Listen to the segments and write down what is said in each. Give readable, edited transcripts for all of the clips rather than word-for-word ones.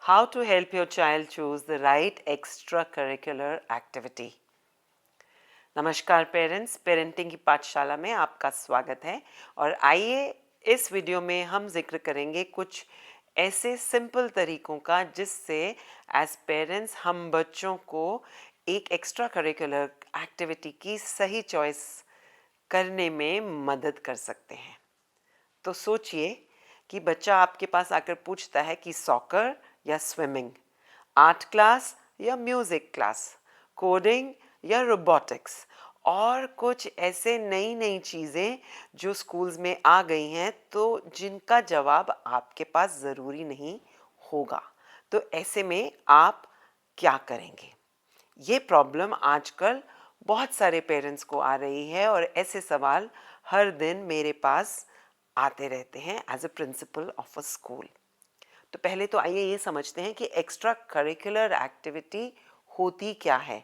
How to help your child choose the right extracurricular activity. नमस्कार parents, parenting की पाठशाला में आपका स्वागत है। और आइए इस वीडियो में हम जिक्र करेंगे कुछ ऐसे सिंपल तरीकों का जिससे एज पेरेंट्स हम बच्चों को एक एक्स्ट्रा करिकुलर एक्टिविटी की सही चॉइस करने में मदद कर सकते हैं। तो सोचिए कि बच्चा आपके पास आकर पूछता है कि सॉकर या स्विमिंग, आर्ट क्लास या म्यूज़िक क्लास, कोडिंग या रोबोटिक्स, और कुछ ऐसे नई नई चीज़ें जो स्कूल्स में आ गई हैं तो जिनका जवाब आपके पास ज़रूरी नहीं होगा। तो ऐसे में आप क्या करेंगे? ये प्रॉब्लम आजकल बहुत सारे पेरेंट्स को आ रही है और ऐसे सवाल हर दिन मेरे पास आते रहते हैं as a principal of a school. तो पहले तो आइए ये समझते हैं कि एक्स्ट्रा करिकुलर एक्टिविटी होती क्या है।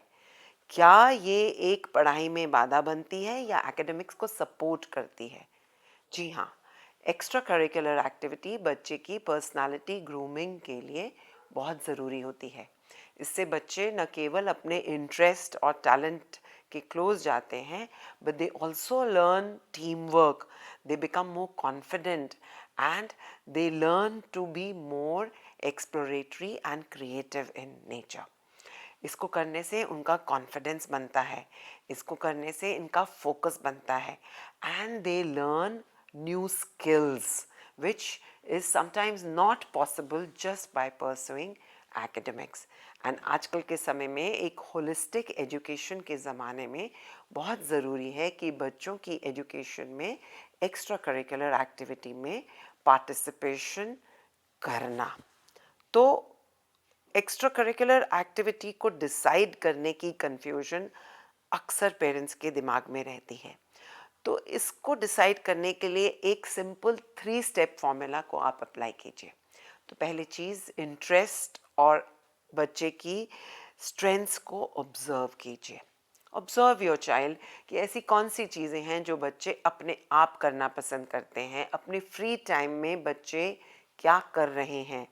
क्या ये एक पढ़ाई में बाधा बनती है या एकेडमिक्स को सपोर्ट करती है? जी हाँ, एक्स्ट्रा करिकुलर एक्टिविटी बच्चे की पर्सनालिटी ग्रूमिंग के लिए बहुत ज़रूरी होती है। इससे बच्चे न केवल अपने इंटरेस्ट और टैलेंट के क्लोज जाते हैं, but they also learn teamwork, they become more confident and they learn to be more exploratory and creative in nature. इसको करने से उनका कॉन्फिडेंस बनता है, इसको करने से इनका फोकस बनता है and they learn new skills which is sometimes not possible just by pursuing academics. And आजकल के समय में एक होलिस्टिक एजुकेशन के ज़माने में बहुत ज़रूरी है कि बच्चों की एजुकेशन में एक्स्ट्रा करिकुलर एक्टिविटी में पार्टिसिपेशन करना। तो एक्स्ट्रा करिकुलर एक्टिविटी को डिसाइड करने की कंफ्यूजन अक्सर पेरेंट्स के दिमाग में रहती है। तो इसको डिसाइड करने के लिए एक सिंपल 3 स्टेप फॉर्मूला को आप अप्लाई कीजिए। तो पहली चीज़, इंटरेस्ट और बच्चे की स्ट्रेंथ्स को ऑब्जर्व कीजिए। ऑब्जर्व योर चाइल्ड कि ऐसी कौन सी चीज़ें हैं जो बच्चे अपने आप करना पसंद करते हैं, अपने फ्री टाइम में बच्चे क्या कर रहे हैं,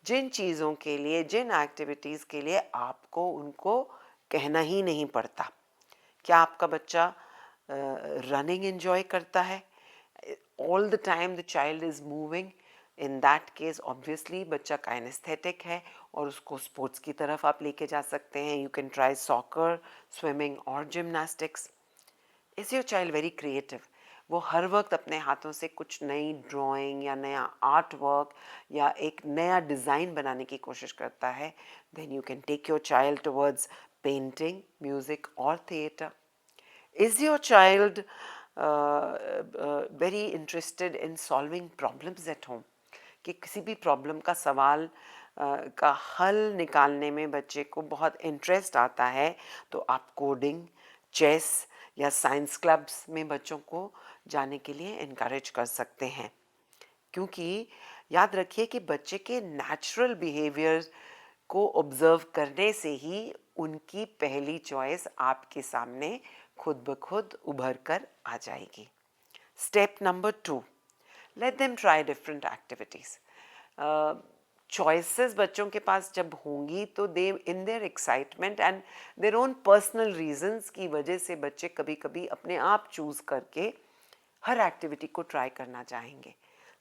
जिन चीज़ों के लिए, जिन एक्टिविटीज़ के लिए आपको उनको कहना ही नहीं पड़ता। क्या आपका बच्चा रनिंग एंजॉय करता है? All the time the child is moving, in that case obviously बच्चा काइनेस्थेटिक है और उसको स्पोर्ट्स की तरफ आप लेके जा सकते हैं। You can try soccer, swimming और gymnastics. Is your child very creative? वो हर वक्त अपने हाथों से कुछ नई ड्राइंग या नया आर्ट वर्क या एक नया डिज़ाइन बनाने की कोशिश करता है, then you can take your child towards painting, music और theatre. Is your child very interested in solving problems at home? कि किसी भी प्रॉब्लम का सवाल का हल निकालने में बच्चे को बहुत इंटरेस्ट आता है, तो आप कोडिंग, चेस या साइंस क्लब्स में बच्चों को जाने के लिए इनकरेज कर सकते हैं। क्योंकि याद रखिए कि बच्चे के नेचुरल बिहेवियर को ऑब्जर्व करने से ही उनकी पहली चॉइस आपके सामने खुद ब खुद उभर कर आ जाएगी। Step number 2, let them try different activities. Choices बच्चों के पास जब होंगी तो they in their excitement and their own personal reasons की वजह से बच्चे कभी कभी अपने आप चूज़ करके हर एक्टिविटी को ट्राई करना चाहेंगे।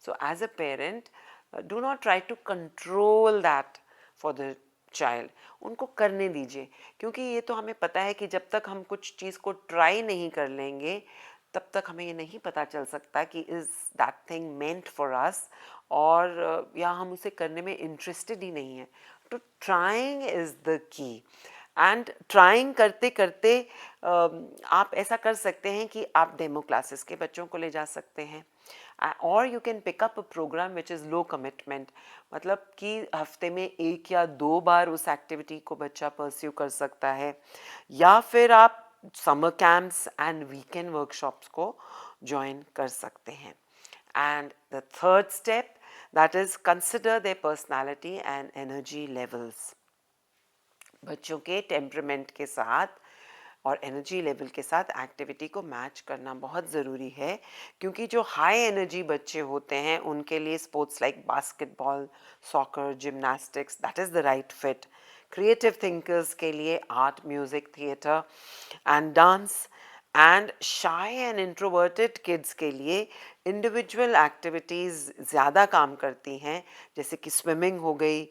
So as a parent, do not try to control that for the child. उनको करने दीजिए, क्योंकि ये तो हमें पता है कि जब तक हम कुछ चीज़ को ट्राई नहीं कर लेंगे तब तक हमें ये नहीं पता चल सकता कि is that thing meant for us, और या हम उसे करने में इंटरेस्टेड ही नहीं है। तो trying is the key. And trying करते करते आप ऐसा कर सकते हैं कि आप डेमो क्लासेस के बच्चों को ले जा सकते हैं, और you can pick up a programme which is low commitment. मतलब कि हफ्ते में 1 या 2 बार उस एक्टिविटी को बच्चा परस्यू कर सकता है, या फिर आप summer camps and weekend workshops को ज्वाइन कर सकते हैं। And the third step, that is consider there personality and energy levels. बच्चों के टेम्परामेंट के साथ और एनर्जी लेवल के साथ एक्टिविटी को मैच करना बहुत ज़रूरी है, क्योंकि जो हाई एनर्जी बच्चे होते हैं उनके लिए sports like basketball, soccer, gymnastics that is the right fit. Creative thinkers के लिए art, music, theatre and dance, and शाई एंड इंट्रोवर्टेड किड्स के लिए इंडिविजुअल एक्टिविटीज़ ज़्यादा काम करती हैं, जैसे कि स्विमिंग हो गई,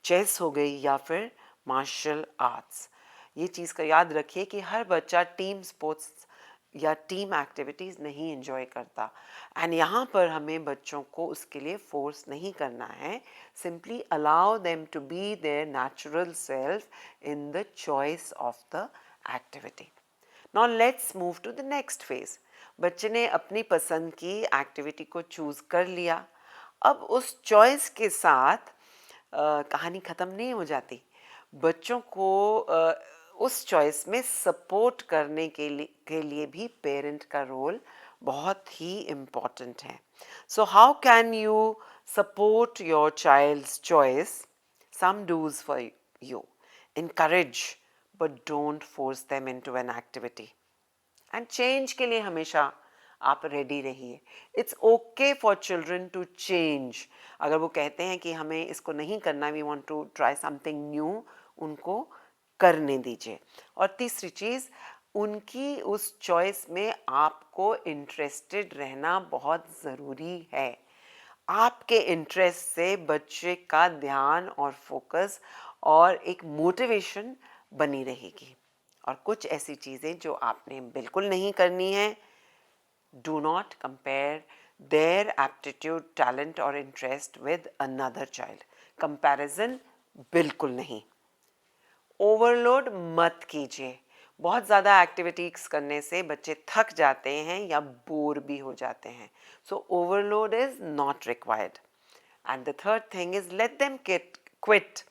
चेस हो गई या फिर मार्शल आर्ट्स. ये चीज़ का याद रखिए कि हर बच्चा टीम स्पोर्ट्स या टीम एक्टिविटीज़ नहीं एंजॉय करता, एंड यहाँ पर हमें बच्चों को उसके लिए फोर्स नहीं करना है. Simply allow them to be their natural self in the choice of the activity. Now let's move to the next phase. बच्चे ने अपनी पसंद की एक्टिविटी को चूज़ कर लिया. अब उस चॉइस के साथ कहानी ख़त्म नहीं हो जाती. बच्चों को उस चॉइस में सपोर्ट करने के लिए भी पेरेंट का रोल बहुत ही इम्पॉर्टेंट है. So how can you support your child's choice? Some do's for you. Encourage, but don't force them into an activity. And change के लिए हमेशा आप रेडी रहिए. It's okay for children to change. अगर वो कहते हैं कि हमें इसको नहीं करना, we want to try something new, उनको करने दीजिए. और तीसरी चीज़, उनकी उस चॉइस में आपको इंटरेस्टेड रहना बहुत ज़रूरी है. आपके इंटरेस्ट से बच्चे का ध्यान और फोकस और एक मोटिवेशन बनी रहेगी. और कुछ ऐसी चीज़ें जो आपने बिल्कुल नहीं करनी है, do not compare their aptitude, talent और interest with another child. Comparison बिल्कुल नहीं. ओवरलोड मत कीजिए. बहुत ज़्यादा एक्टिविटीज़ करने से बच्चे थक जाते हैं या बोर भी हो जाते हैं. So overload is not required. And the third thing is let them quit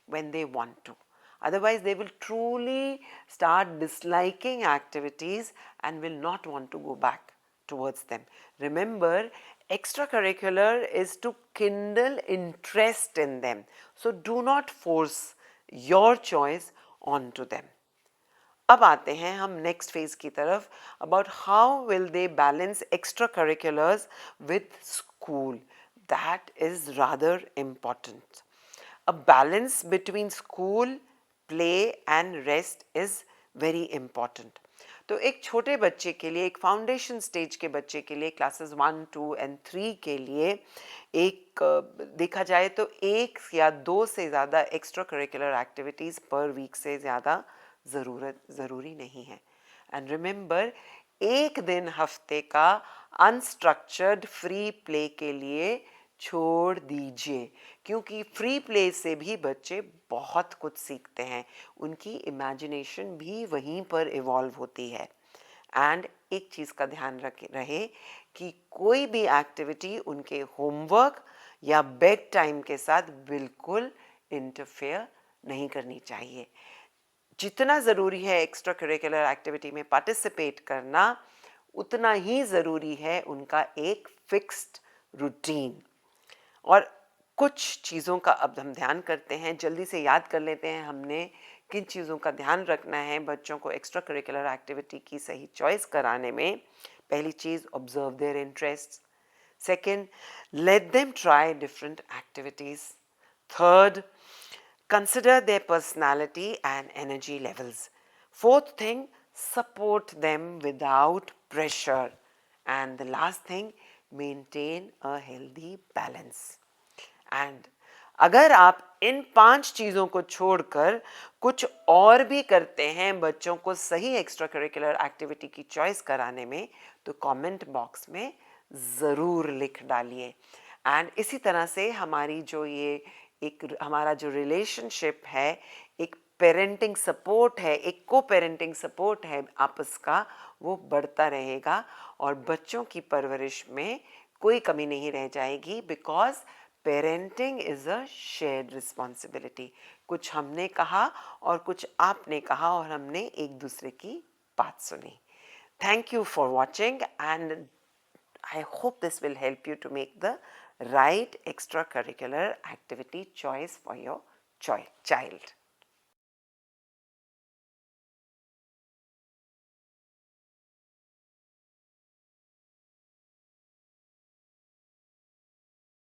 when they want to. Otherwise, they will truly start disliking activities and will not want to go back towards them. Remember, extracurricular is to kindle interest in them. So do not force your choice onto them. अब आते हैं हम next phase की तरफ, about how will they balance extra curriculars with school. That is rather important. A balance between school, play and rest is very important. तो एक छोटे बच्चे के लिए, एक फाउंडेशन स्टेज के बच्चे के लिए, क्लासेस 1, 2 एंड 3 के लिए एक देखा जाए तो 1 या 2 से ज़्यादा extra curricular activities per week से ज़्यादा ज़रूरी नहीं है. एंड रिमेंबर, एक दिन हफ्ते का अनस्ट्रक्चर्ड फ्री प्ले के लिए छोड़ दीजिए, क्योंकि फ्री प्ले से भी बच्चे बहुत कुछ सीखते हैं. उनकी इमेजिनेशन भी वहीं पर इवॉल्व होती है. एंड एक चीज़ का ध्यान रहे कि कोई भी एक्टिविटी उनके होमवर्क या बेड टाइम के साथ बिल्कुल इंटरफेयर नहीं करनी चाहिए. जितना ज़रूरी है एक्स्ट्रा करिकुलर एक्टिविटी में पार्टिसिपेट करना, उतना ही ज़रूरी है उनका एक फिक्स्ड रूटीन. और कुछ चीज़ों का अब हम ध्यान करते हैं, जल्दी से याद कर लेते हैं हमने किन चीज़ों का ध्यान रखना है बच्चों को एक्स्ट्रा करिकुलर एक्टिविटी की सही चॉइस कराने में. पहली चीज़, observe their interest. Second, let them try different activities. Third, consider their personality and energy levels. Fourth thing, support them without pressure. And the last thing, maintain a healthy balance. And अगर आप इन 5 चीज़ों को छोड़कर कुछ और भी करते हैं बच्चों को सही एक्स्ट्रा करिकुलर एक्टिविटी की चॉइस कराने में, तो कमेंट बॉक्स में ज़रूर लिख डालिए. एंड इसी तरह से हमारी जो ये एक हमारा जो रिलेशनशिप है, एक पेरेंटिंग सपोर्ट है, एक को पेरेंटिंग सपोर्ट है आपस का, वो बढ़ता रहेगा और बच्चों की परवरिश में कोई कमी नहीं रह जाएगी. Because parenting is a shared responsibility. कुछ हमने कहा और कुछ आपने कहा और हमने एक दूसरे की बात सुनी. Thank you for watching and I hope this will help you to make the right extracurricular activity choice for your child.